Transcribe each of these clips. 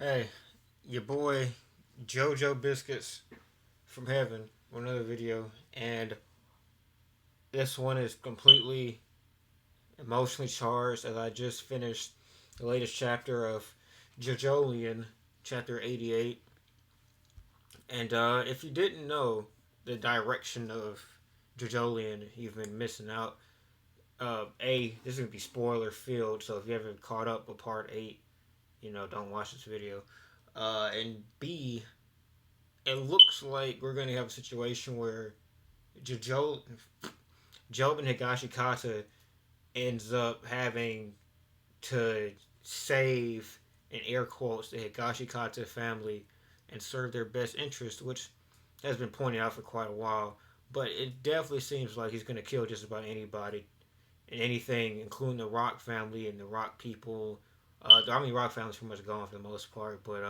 Hey, your boy JoJo Biscuits from Heaven with another video, and this one is completely emotionally charged as I just finished the latest chapter of JoJolion, chapter 88. And if you didn't know the direction of JoJolion, you've been missing out. This is gonna be spoiler filled, so if you haven't caught up with part 8, don't watch this video. And B, it looks like we're going to have a situation where Jojo, Jobin Higashikata ends up having to save, in air quotes, the Higashikata family and serve their best interest, which has been pointed out for quite a while. But it definitely seems like he's going to kill just about anybody and anything, including the Rock family and the Rock people. Rock family's pretty much gone for the most part, but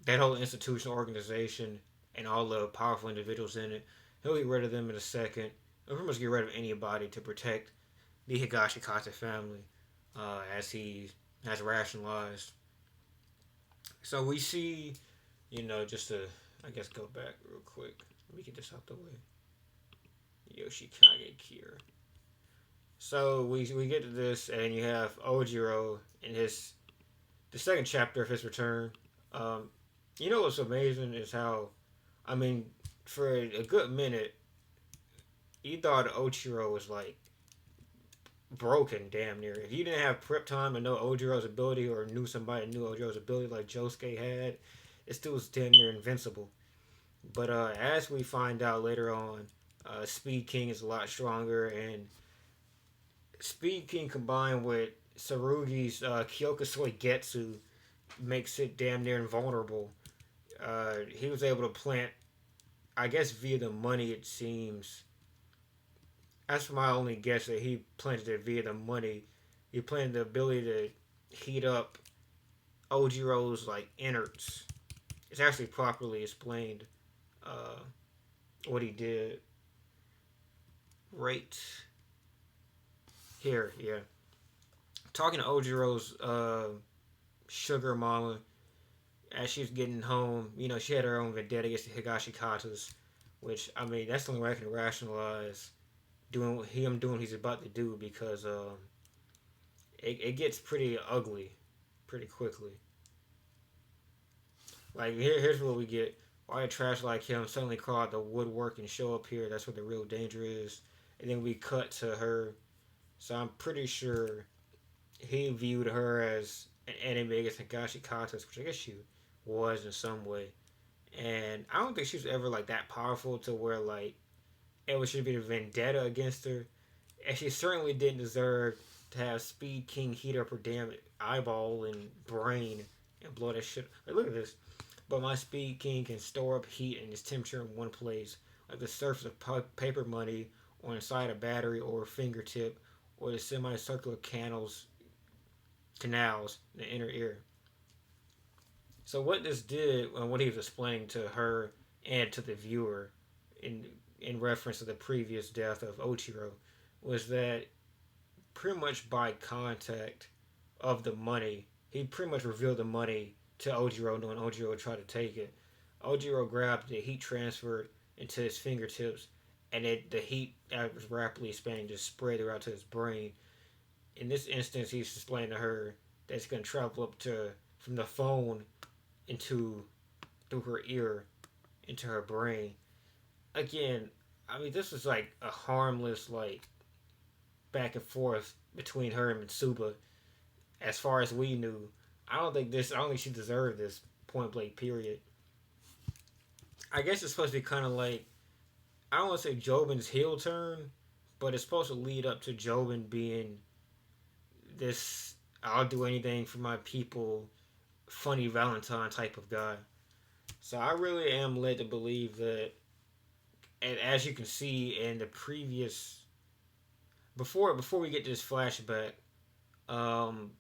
that whole institutional organization and all the powerful individuals in it, he'll get rid of them in a second. He'll pretty much get rid of anybody to protect the Higashikata family, as he has rationalized. So we see, just to, I guess, go back real quick. Let me get this out the way. Yoshikage Kira. So we get to this, and you have Ojiro in the second chapter of his return. Um, what's amazing is how, I mean, for a good minute, you thought Ochiro was like broken damn near. If you didn't have prep time and know Ojiro's ability or knew somebody that knew Ojiro's ability like Josuke had, it still was damn near invincible. But as we find out later on, Speed King is a lot stronger, and Speed King combined with Sarugi's Kyokusoi Getsu makes it damn near invulnerable. He was able to plant, I guess via the money, it seems. That's my only guess, that he planted it via the money. He planted the ability to heat up Ojiro's like innards. It's actually properly explained uh, what he did. Right here, yeah. Talking to Ojiro's sugar mama as she's getting home, she had her own vendetta against the Higashikatas, which, I mean, that's the only way I can rationalize doing what he's about to do, because it gets pretty ugly pretty quickly. Like, here's what we get. Why a trash like him suddenly crawl out the woodwork and show up here? That's where the real danger is. And then we cut to her. So I'm pretty sure he viewed her as an enemy against Higashikatas, which I guess she was in some way. And I don't think she was ever like that powerful to where like it should be a vendetta against her. And she certainly didn't deserve to have Speed King heat up her damn eyeball and brain and blow that shit. Like, look at this. But my Speed King can store up heat and its temperature in one place, like the surface of paper money, or inside a battery or a fingertip, or the semicircular canals in the inner ear. So what this did, and what he was explaining to her and to the viewer, in in reference to the previous death of Ochiro, was that pretty much by contact of the money, he pretty much revealed the money to Ojiro, knowing Ojiro would try to take it. Ojiro grabbed it, heat transferred into his fingertips, and the heat was rapidly expanding, just spread throughout to his brain. In this instance, he's explaining to her that it's going to travel up to from the phone into through her ear into her brain. Again, I mean, this is like a harmless like back and forth between her and Mitsuba. As far as we knew, I don't think she deserved this, point blank. Period. I guess it's supposed to be kind of like, I don't want to say Jobin's heel turn, but it's supposed to lead up to Jobin being this I'll do anything for my people, funny Valentine type of guy. So I really am led to believe that, and as you can see in the previous, before we get to this flashback, um,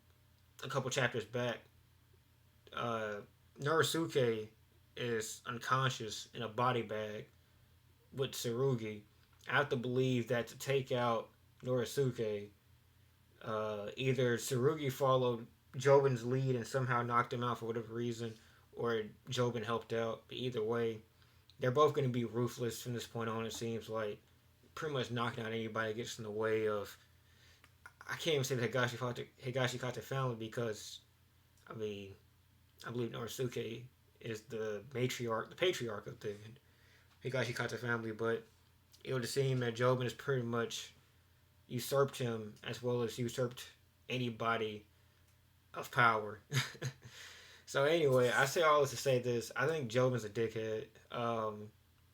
a couple chapters back, uh, Norisuke is unconscious in a body bag with Tsurugi. I have to believe that to take out Norisuke, either Tsurugi followed Jobin's lead and somehow knocked him out for whatever reason, or Jobin helped out. But either way, they're both going to be ruthless from this point on. It seems like pretty much knocking out anybody that gets in the way of. I can't even say the Higashikata family because I mean I believe Norisuke is the matriarch, the patriarch of the Higashikata family, but it would seem that Jobin has pretty much usurped him as well as usurped anybody of power. So anyway, I say all this to say this. I think Jobin's a dickhead.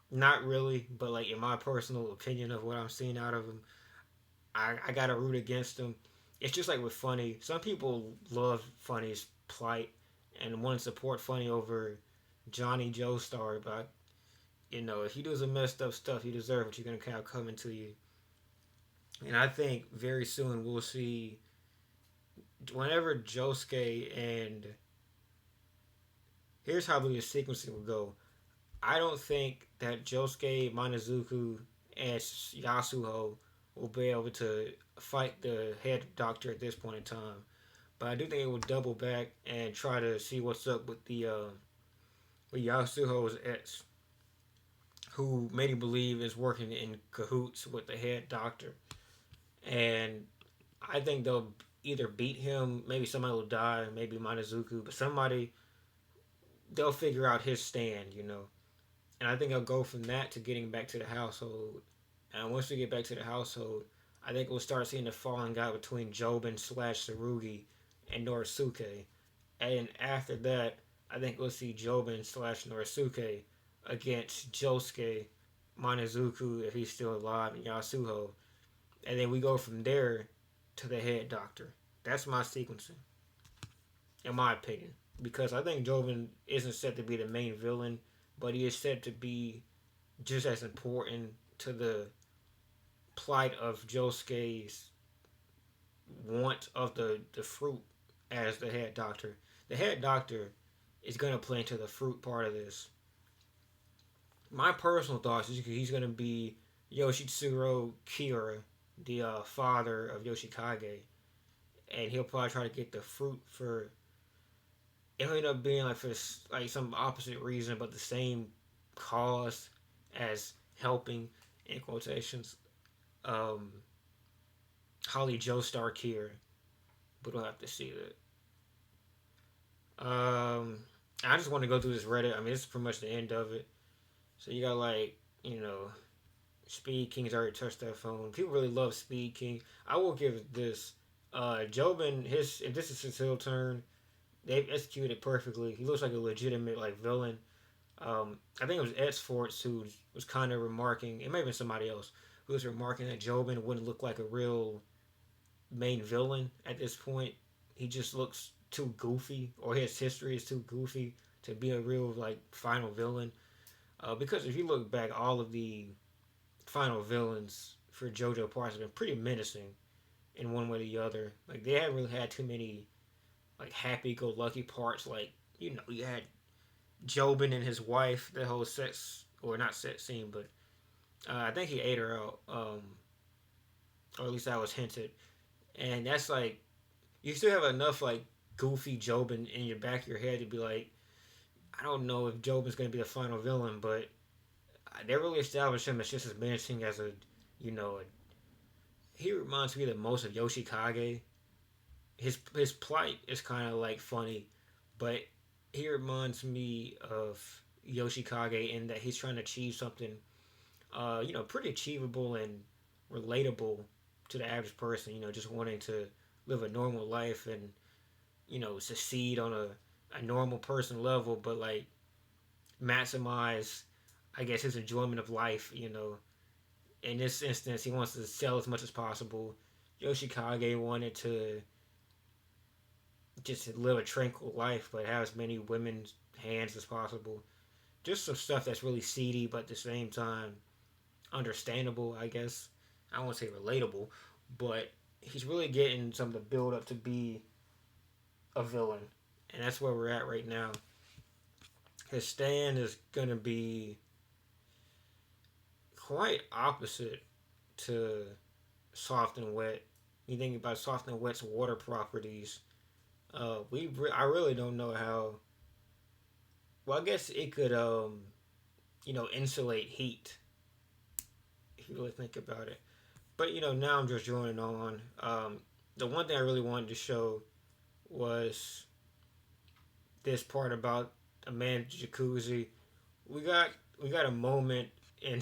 Not really, but like in my personal opinion of what I'm seeing out of him, I gotta root against him. It's just like with Funny. Some people love Funny's plight and want to support Funny over Johnny Joestar, but if you do some messed up stuff, you deserve what you're gonna kind of coming to you. And I think very soon we'll see whenever Josuke and here's how the sequencing will go. I don't think that Josuke, Monozuku, and Yasuho will be able to fight the head doctor at this point in time. But I do think it will double back and try to see what's up with the with Yasuho's ex, who many believe is working in cahoots with the head doctor. And I think they'll either beat him, maybe somebody will die, maybe Monozuku, but somebody they'll figure out his stand. And I think I'll go from that to getting back to the household. And once we get back to the household, I think we'll start seeing the falling out between Jobin slash Tsurugi and Norisuke. And after that, I think we'll see Jobin slash Norisuke against Josuke, Monozuku if he's still alive, and Yasuho. And then we go from there to the head doctor. That's my sequencing, in my opinion. Because I think Jobin isn't set to be the main villain, but he is said to be just as important to the plight of Josuke's want of the fruit as the head doctor. The head doctor is going to play into the fruit part of this. My personal thoughts is he's going to be Yoshitsuro Kira, the father of Yoshikage, and he'll probably try to get the fruit for. It'll end up being like for like some opposite reason, but the same cause as helping in quotations. Holly Joestar Kira, but we'll have to see that. I just want to go through this Reddit. I mean, this is pretty much the end of it. So you got Speed King's already touched that phone. People really love Speed King. I will give this. Jobin, if this is his heel turn, they've executed it perfectly. He looks like a legitimate villain. I think it was Ed Sforts who was kind of remarking. It may have been somebody else who was remarking that Jobin wouldn't look like a real main villain at this point. He just looks too goofy, or his history is too goofy to be a real final villain. Because if you look back, all of the final villains for JoJo parts have been pretty menacing in one way or the other. They haven't really had too many happy-go-lucky parts. You had Jobin and his wife, the whole sex, or not sex scene, but I think he ate her out, or at least that was hinted. And that's you still have enough goofy Jobin in your back of your head to be I don't know if Jobin's going to be the final villain, but they really established him as just as menacing as he reminds me the most of Yoshikage. His plight is kind of funny, but he reminds me of Yoshikage in that he's trying to achieve something, pretty achievable and relatable to the average person. Just wanting to live a normal life and succeed on a normal person level, but maximize, I guess, his enjoyment of life. In this instance, he wants to sell as much as possible. Yoshikage wanted to just live a tranquil life, but have as many women's hands as possible. Just some stuff that's really seedy, but at the same time understandable, I guess. I won't say relatable, but he's really getting some of the build up to be a villain, and that's where we're at right now. His stand is gonna be quite opposite to Soft and Wet. You think about Soft and Wet's water properties. I really don't know how. Well, I guess it could insulate heat if you really think about it. But now I'm just drawing on. The one thing I really wanted to show was this part about a man's jacuzzi. We got we got a moment in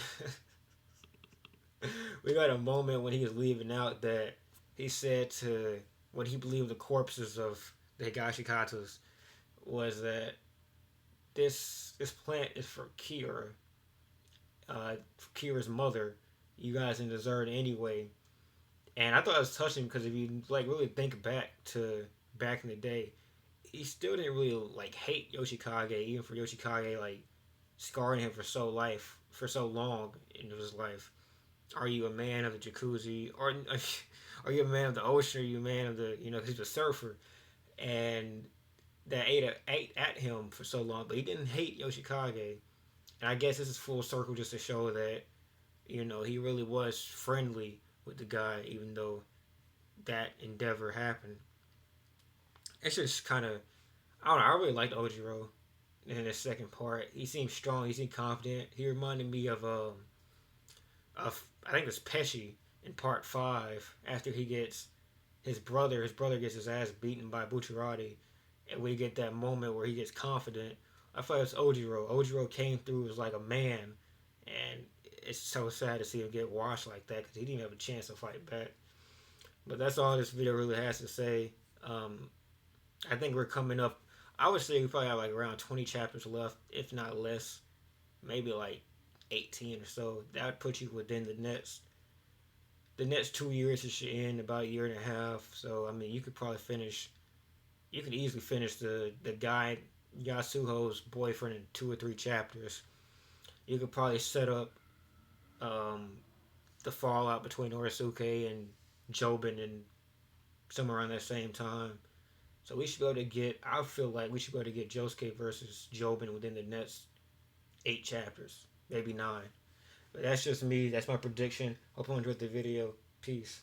we got a moment when he was leaving out that he said to what he believed the corpses of the Higashikatas was that this plant is for Kira's mother. You guys in dessert anyway. And I thought it was touching because if you like really think back to back in the day, he still didn't really like hate Yoshikage, even for Yoshikage like scarring him for so long in his life. Are you a man of the jacuzzi, or are you a man of the ocean? Are you a man of the he's a surfer, and that ate at him for so long, but he didn't hate Yoshikage. And I guess this is full circle just to show that he really was friendly with the guy, even though that endeavor happened. It's just kind of I don't know. I really liked Ojiro in the second part. He seemed strong. He seemed confident. He reminded me of I think it's Pesci in part five after he gets his brother. His brother gets his ass beaten by Bucciarati, and we get that moment where he gets confident. I thought it was Ojiro. Ojiro came through as like a man, and it's so sad to see him get washed like that because he didn't have a chance to fight back. But that's all this video really has to say. I think we're coming up. I would say we probably have like around 20 chapters left, if not less. Maybe like 18 or so. That would put you within the next 2 years. It should end about a year and a half. So I mean, you could probably finish. You could easily finish the guy Yasuho's boyfriend in 2 or 3 chapters. You could probably set up um, the fallout between Orisuke and Jobin and somewhere around that same time. So we should be able to get. I feel like we should be able to get Josuke versus Jobin within the next 8 chapters, maybe 9. But that's just me. That's my prediction. Hope you enjoyed the video. Peace.